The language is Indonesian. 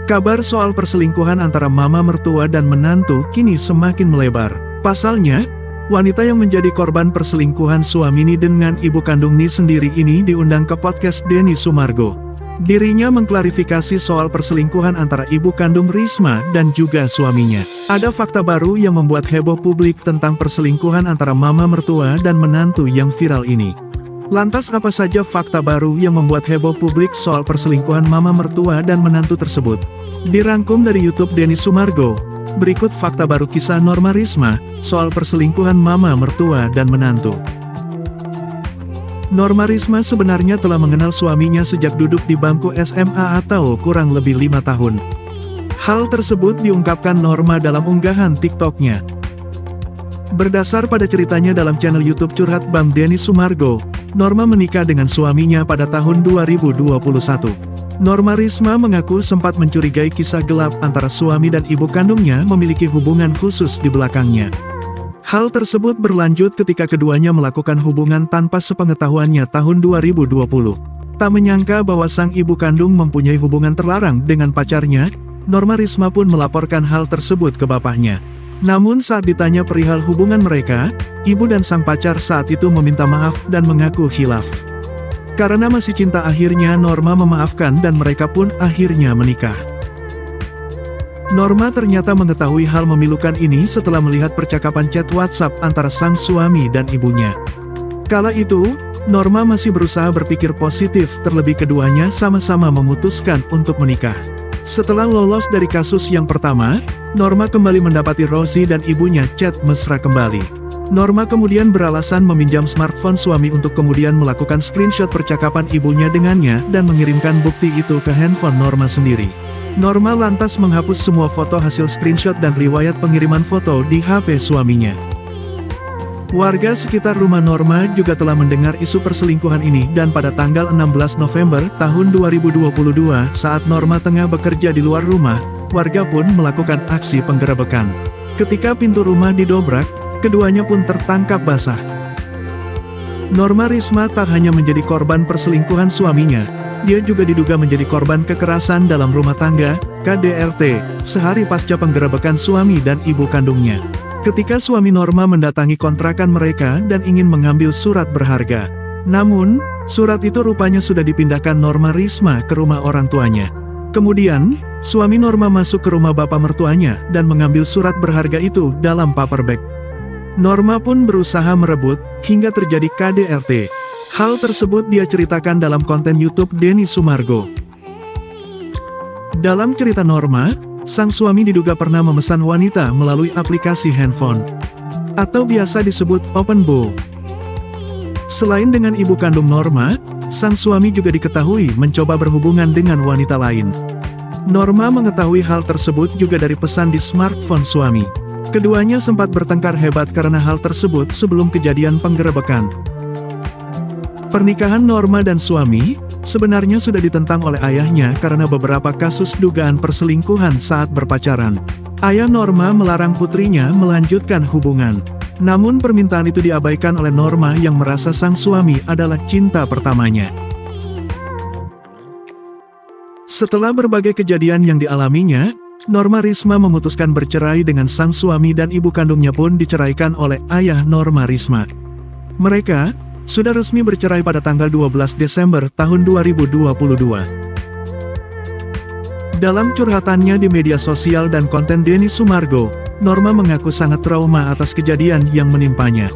Kabar soal perselingkuhan antara mama mertua dan menantu kini semakin melebar. Pasalnya, wanita yang menjadi korban perselingkuhan suami Ni dengan ibu kandung Ni sendiri ini diundang ke podcast Denny Sumargo. Dirinya mengklarifikasi soal perselingkuhan antara ibu kandung Risma dan juga suaminya. Ada fakta baru yang membuat heboh publik tentang perselingkuhan antara mama mertua dan menantu yang viral ini. Lantas apa saja fakta baru yang membuat heboh publik soal perselingkuhan mama mertua dan menantu tersebut? Dirangkum dari YouTube Denny Sumargo. Berikut fakta baru kisah Norma Risma soal perselingkuhan mama mertua dan menantu. Norma Risma sebenarnya telah mengenal suaminya sejak duduk di bangku SMA atau kurang lebih 5 tahun. Hal tersebut diungkapkan Norma dalam unggahan TikTok-nya. Berdasar pada ceritanya dalam channel YouTube Curhat Bang Denny Sumargo, Norma menikah dengan suaminya pada tahun 2021. Norma Risma mengaku sempat mencurigai kisah gelap antara suami dan ibu kandungnya memiliki hubungan khusus di belakangnya. Hal tersebut berlanjut ketika keduanya melakukan hubungan tanpa sepengetahuannya tahun 2020. Tak menyangka bahwa sang ibu kandung mempunyai hubungan terlarang dengan pacarnya, Norma Risma pun melaporkan hal tersebut ke bapaknya. Namun saat ditanya perihal hubungan mereka, ibu dan sang pacar saat itu meminta maaf dan mengaku khilaf. Karena masih cinta akhirnya Norma memaafkan dan mereka pun akhirnya menikah. Norma ternyata mengetahui hal memilukan ini setelah melihat percakapan chat WhatsApp antara sang suami dan ibunya. Kala itu, Norma masih berusaha berpikir positif terlebih keduanya sama-sama memutuskan untuk menikah. Setelah lolos dari kasus yang pertama, Norma kembali mendapati Rosie dan ibunya chat mesra kembali. Norma kemudian beralasan meminjam smartphone suami untuk kemudian melakukan screenshot percakapan ibunya dengannya dan mengirimkan bukti itu ke handphone Norma sendiri. Norma lantas menghapus semua foto hasil screenshot dan riwayat pengiriman foto di HP suaminya. Warga sekitar rumah Norma juga telah mendengar isu perselingkuhan ini dan pada tanggal 16 November tahun 2022 saat Norma tengah bekerja di luar rumah, warga pun melakukan aksi penggerebekan. Ketika pintu rumah didobrak, keduanya pun tertangkap basah. Norma Risma tak hanya menjadi korban perselingkuhan suaminya, dia juga diduga menjadi korban kekerasan dalam rumah tangga, KDRT, sehari pasca penggerebekan suami dan ibu kandungnya. Ketika suami Norma mendatangi kontrakan mereka dan ingin mengambil surat berharga. Namun, surat itu rupanya sudah dipindahkan Norma Risma ke rumah orang tuanya. Kemudian, suami Norma masuk ke rumah bapak mertuanya dan mengambil surat berharga itu dalam paper bag. Norma pun berusaha merebut, hingga terjadi KDRT. Hal tersebut dia ceritakan dalam konten YouTube Denny Sumargo. Dalam cerita Norma, sang suami diduga pernah memesan wanita melalui aplikasi handphone, atau biasa disebut open bo. Selain dengan ibu kandung Norma, sang suami juga diketahui mencoba berhubungan dengan wanita lain. Norma mengetahui hal tersebut juga dari pesan di smartphone suami. Keduanya sempat bertengkar hebat karena hal tersebut sebelum kejadian penggerebekan. Pernikahan Norma dan suami sebenarnya sudah ditentang oleh ayahnya karena beberapa kasus dugaan perselingkuhan saat berpacaran. Ayah Norma melarang putrinya melanjutkan hubungan. Namun permintaan itu diabaikan oleh Norma yang merasa sang suami adalah cinta pertamanya. Setelah berbagai kejadian yang dialaminya, Norma Risma memutuskan bercerai dengan sang suami dan ibu kandungnya pun diceraikan oleh ayah Norma Risma. Mereka sudah resmi bercerai pada tanggal 12 Desember tahun 2022. Dalam curhatannya di media sosial dan konten Denny Sumargo, Norma mengaku sangat trauma atas kejadian yang menimpanya.